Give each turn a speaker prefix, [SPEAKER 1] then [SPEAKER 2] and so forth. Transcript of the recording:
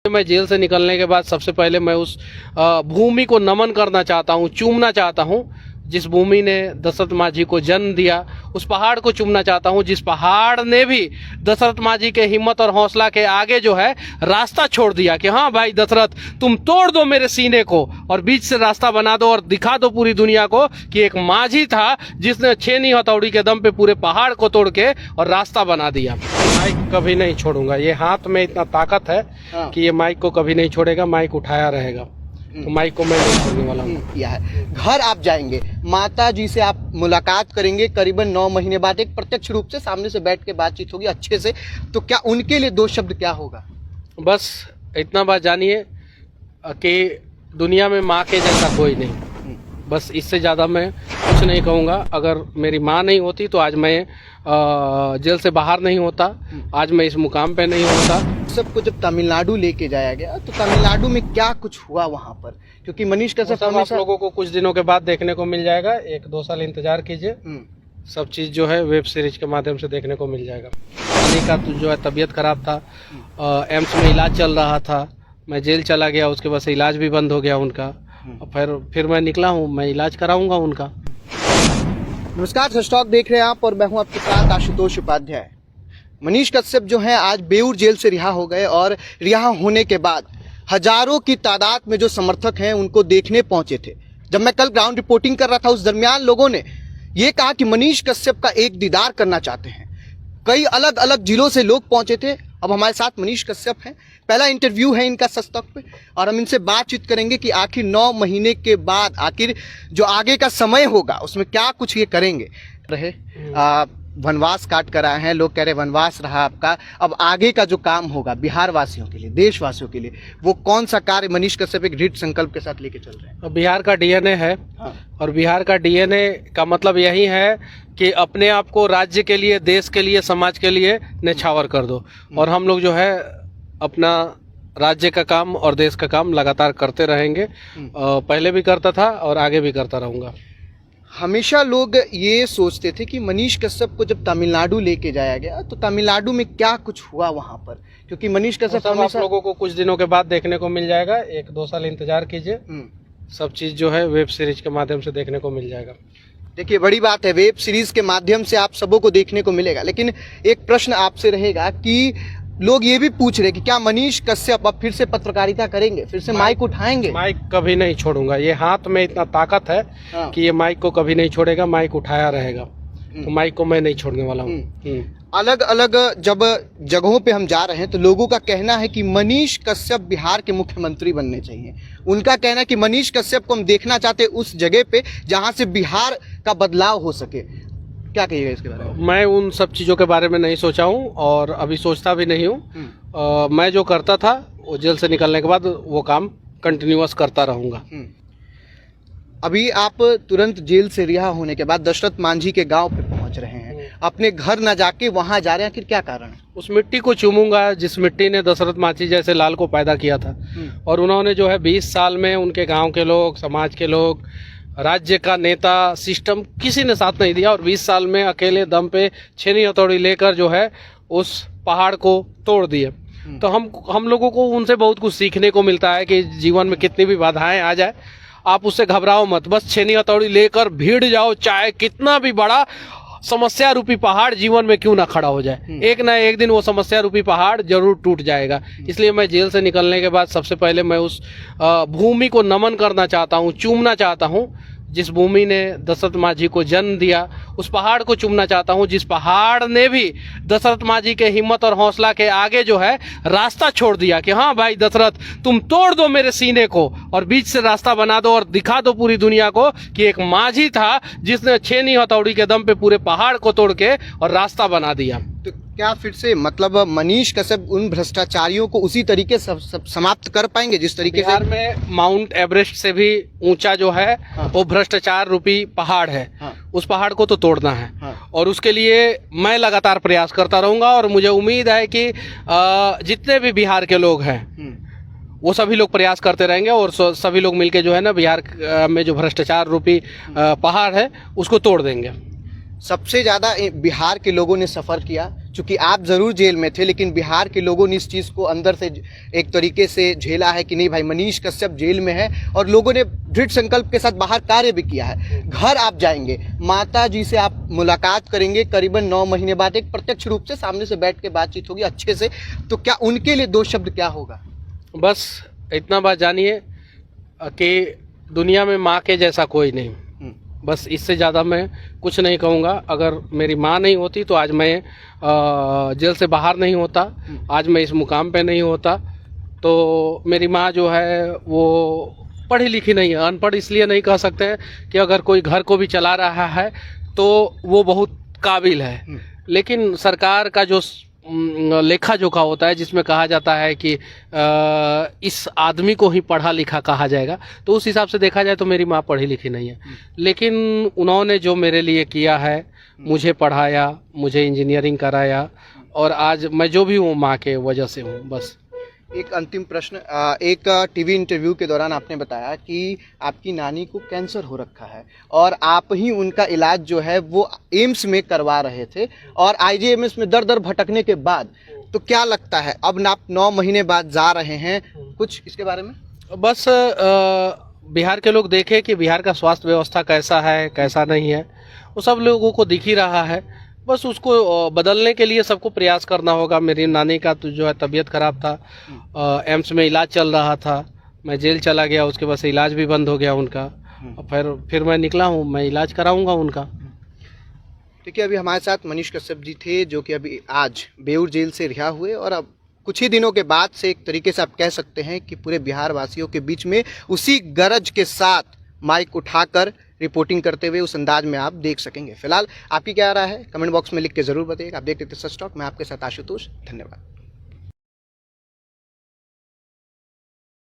[SPEAKER 1] मैं जेल से निकलने के बाद सबसे पहले मैं उस भूमि को नमन करना चाहता हूँ, चूमना चाहता हूँ जिस भूमि ने दशरथ मांझी को जन्म दिया। उस पहाड़ को चूमना चाहता हूँ जिस पहाड़ ने भी दशरथ मांझी के हिम्मत और हौसला के आगे जो है रास्ता छोड़ दिया कि हाँ भाई दशरथ, तुम तोड़ दो मेरे सीने को और बीच से रास्ता बना दो और दिखा दो पूरी दुनिया को कि एक मांझी था जिसने छेनी हथौड़ी के दम पे पूरे पहाड़ को तोड़ के और रास्ता बना दिया। माइक कभी नहीं छोड़ूंगा, ये हाथ में इतना ताकत है कि ये माइक को कभी नहीं छोड़ेगा, माइक उठाया रहेगा, तो माइक को मैं नहीं छोड़ने वाला हूँ।
[SPEAKER 2] किया है। घर आप जाएंगे, माता जी से आप मुलाकात करेंगे करीबन 9 महीने बाद, एक प्रत्यक्ष रूप से सामने से बैठ के बातचीत होगी अच्छे से, तो क्या उनके लिए 2 शब्द क्या होगा?
[SPEAKER 1] बस इतना बात जानिए कि दुनिया में माँ के जैसा कोई नहीं, बस इससे ज़्यादा मैं कुछ नहीं कहूँगा। अगर मेरी माँ नहीं होती तो आज मैं जेल से बाहर नहीं होता, आज मैं इस मुकाम पे नहीं होता।
[SPEAKER 2] सबको जब तमिलनाडु लेके जाया गया तो तमिलनाडु में क्या कुछ हुआ वहाँ पर? क्योंकि मनीष कश्यप
[SPEAKER 1] आप लोगों को कुछ दिनों के बाद देखने को मिल जाएगा, 1-2 साल इंतजार कीजिए, सब चीज़ जो है वेब सीरीज के माध्यम से देखने को मिल जाएगा। अली का जो है तबीयत खराब था, एम्स में इलाज चल रहा था, मैं जेल चला गया, उसके बाद से इलाज भी बंद हो गया उनका, फिर मैं निकला हूँ, मैं इलाज कराऊंगा उनका।
[SPEAKER 2] नमस्कार, सस्टॉक देख रहे हैं आप और मैं हूँ आपके साथ आशुतोष उपाध्याय। मनीष कश्यप जो हैं आज बेऊर जेल से रिहा हो गए और रिहा होने के बाद हजारों की तादाद में जो समर्थक हैं उनको देखने पहुंचे थे। जब मैं कल ग्राउंड रिपोर्टिंग कर रहा था उस दरमियान लोगों ने ये कहा कि मनीष कश्यप का एक दीदार करना चाहते हैं। कई अलग अलग जिलों से लोग पहुंचे थे। अब हमारे साथ मनीष कश्यप हैं, पहला इंटरव्यू है इनका सस्टॉक पे और हम इनसे बातचीत करेंगे कि आखिर 9 महीने के बाद आखिर जो आगे का समय होगा उसमें क्या कुछ ये करेंगे। रहे वनवास काट कर आए हैं, लोग कह रहे वनवास रहा आपका, अब आगे का जो काम होगा बिहार वासियों के लिए, देशवासियों के लिए, वो कौन सा कार्य मनीष कश्यप एक दृढ़ संकल्प के साथ लेके चल रहे हैं?
[SPEAKER 1] बिहार का डीएनए है और बिहार का डीएनए का मतलब यही है कि अपने आप को राज्य के लिए, देश के लिए, समाज के लिए न्यौछावर कर दो। और हम लोग जो है अपना राज्य का काम और देश का काम लगातार करते रहेंगे, पहले भी करता था और आगे भी करता रहूँगा।
[SPEAKER 2] हमेशा लोग ये सोचते थे कि मनीष कश्यप को जब तमिलनाडु लेके जाया गया तो तमिलनाडु में क्या कुछ हुआ वहाँ पर, क्योंकि मनीष कश्यप
[SPEAKER 1] आप लोगों को कुछ दिनों के बाद देखने को मिल जाएगा, 1-2 साल इंतजार कीजिए, सब चीज़ जो है वेब सीरीज के माध्यम से देखने को मिल जाएगा।
[SPEAKER 2] देखिए बड़ी बात है, वेब सीरीज के माध्यम से आप सबों को देखने को मिलेगा, लेकिन एक प्रश्न आपसे रहेगा कि लोग ये भी पूछ रहे कि क्या मनीष कश्यप अब फिर से पत्रकारिता करेंगे, फिर से माइक उठाएंगे?
[SPEAKER 1] माइक कभी नहीं छोड़ूंगा, ये हाथ में इतना ताकत है कि ये माइक को कभी नहीं छोड़ेगा, माइक उठाया रहेगा, तो माइक को मैं नहीं छोड़ने वाला हूँ।
[SPEAKER 2] अलग अलग जब जगहों पे हम जा रहे हैं तो लोगों का कहना है कि मनीष कश्यप बिहार के मुख्यमंत्री बनने चाहिए। उनका कहना है कि मनीष कश्यप को हम देखना चाहते हैं उस जगह पे जहां से बिहार का बदलाव हो सके। क्या कहिएगा इसके बारे में?
[SPEAKER 1] मैं उन सब चीज़ों के बारे में नहीं सोचा हूँ और अभी सोचता भी नहीं हूँ। मैं जो करता था वो जेल से निकलने के बाद वो काम कंटिन्यूअस करता रहूँगा।
[SPEAKER 2] अभी आप तुरंत जेल से रिहा होने के बाद दशरथ मांझी के गांव पे पहुंच रहे हैं, अपने घर न जाके वहां जा रहे हैं, आखिर क्या कारण है?
[SPEAKER 1] उस मिट्टी को चूमूंगा जिस मिट्टी ने दशरथ मांझी जैसे लाल को पैदा किया था और उन्होंने जो है 20 साल में उनके गांव के लोग, समाज के लोग, राज्य का नेता, सिस्टम किसी ने साथ नहीं दिया और 20 साल में अकेले दम पे छेनी हथौड़ी लेकर जो है उस पहाड़ को तोड़ दिए। तो हम लोगों को उनसे बहुत कुछ सीखने को मिलता है कि जीवन में कितनी भी बाधाएं आ जाए आप उससे घबराओ मत, बस छेनी हथौड़ी लेकर भीड़ जाओ, चाहे कितना भी बड़ा समस्या रूपी पहाड़ जीवन में क्यों ना खड़ा हो जाए, एक ना एक दिन वो समस्या रूपी पहाड़ जरूर टूट जाएगा। इसलिए मैं जेल से निकलने के बाद सबसे पहले मैं उस भूमि को नमन करना चाहता हूँ, चूमना चाहता हूँ जिस भूमि ने दशरथ मांझी को जन्म दिया। उस पहाड़ को चूमना चाहता हूँ जिस पहाड़ ने भी दशरथ मांझी के हिम्मत और हौसला के आगे जो है रास्ता छोड़ दिया कि हाँ भाई दशरथ, तुम तोड़ दो मेरे सीने को और बीच से रास्ता बना दो और दिखा दो पूरी दुनिया को कि एक मांझी था जिसने छेनी हथौड़ी के दम पे पूरे पहाड़ को तोड़ के और रास्ता बना दिया।
[SPEAKER 2] तो क्या फिर से मतलब मनीष कश्यप उन भ्रष्टाचारियों को उसी तरीके से समाप्त कर पाएंगे जिस तरीके से?
[SPEAKER 1] बिहार में माउंट एवरेस्ट से भी ऊंचा जो है वो भ्रष्टाचार रूपी पहाड़ है। उस पहाड़ को तो तोड़ना है और उसके लिए मैं लगातार प्रयास करता रहूंगा और मुझे उम्मीद है कि जितने भी बिहार के लोग हैं वो सभी लोग प्रयास करते रहेंगे और सभी लोग मिलके जो है ना बिहार में जो भ्रष्टाचार रूपी पहाड़ है उसको तोड़ देंगे।
[SPEAKER 2] सबसे ज़्यादा बिहार के लोगों ने सफ़र किया, चूंकि आप जरूर जेल में थे, लेकिन बिहार के लोगों ने इस चीज़ को अंदर से एक तरीके से झेला है कि नहीं भाई मनीष कश्यप जेल में है, और लोगों ने दृढ़ संकल्प के साथ बाहर कार्य भी किया है। घर आप जाएंगे, माता जी से आप मुलाकात करेंगे करीबन 9 महीने बाद, एक प्रत्यक्ष रूप से सामने से बैठ के बातचीत होगी अच्छे से, तो क्या उनके लिए 2 शब्द क्या होगा?
[SPEAKER 1] बस इतना बात जानिए कि दुनिया में माँ के जैसा कोई नहीं, बस इससे ज़्यादा मैं कुछ नहीं कहूँगा। अगर मेरी माँ नहीं होती तो आज मैं जेल से बाहर नहीं होता, आज मैं इस मुकाम पे नहीं होता। तो मेरी माँ जो है वो पढ़ी लिखी नहीं है, अनपढ़ इसलिए नहीं कह सकते हैं कि अगर कोई घर को भी चला रहा है तो वो बहुत काबिल है, लेकिन सरकार का जो लेखा जोखा होता है जिसमें कहा जाता है कि इस आदमी को ही पढ़ा लिखा कहा जाएगा, तो उस हिसाब से देखा जाए तो मेरी माँ पढ़ी लिखी नहीं है, लेकिन उन्होंने जो मेरे लिए किया है, मुझे पढ़ाया, मुझे इंजीनियरिंग कराया, और आज मैं जो भी हूँ माँ के वजह से हूँ। बस
[SPEAKER 2] एक अंतिम प्रश्न, एक टीवी इंटरव्यू के दौरान आपने बताया कि आपकी नानी को कैंसर हो रखा है और आप ही उनका इलाज जो है वो एम्स में करवा रहे थे, और आईजीएमएस में दर दर भटकने के बाद, तो क्या लगता है अब आप 9 महीने बाद जा रहे हैं, कुछ इसके बारे में?
[SPEAKER 1] बस बिहार के लोग देखें कि बिहार का स्वास्थ्य व्यवस्था कैसा है कैसा नहीं है, वो सब लोगों को दिख ही रहा है। बस उसको बदलने के लिए सबको प्रयास करना होगा। मेरी नानी का तो जो है तबीयत खराब था, एम्स में इलाज चल रहा था, मैं जेल चला गया, उसके बाद से इलाज भी बंद हो गया उनका, और फिर मैं निकला हूँ, मैं इलाज कराऊंगा उनका।
[SPEAKER 2] देखिए अभी हमारे साथ मनीष कश्यप जी थे, जो कि अभी आज बेऊर जेल से रिहा हुए, और अब कुछ ही दिनों के बाद से एक तरीके से आप कह सकते हैं कि पूरे बिहार वासियों के बीच में उसी गरज के साथ माइक उठाकर रिपोर्टिंग करते हुए उस अंदाज में आप देख सकेंगे। फिलहाल आपकी क्या राय है कमेंट बॉक्स में लिख के जरूर बताइएगा। आप देखते थे सच टॉक, मैं आपके साथ आशुतोष, धन्यवाद।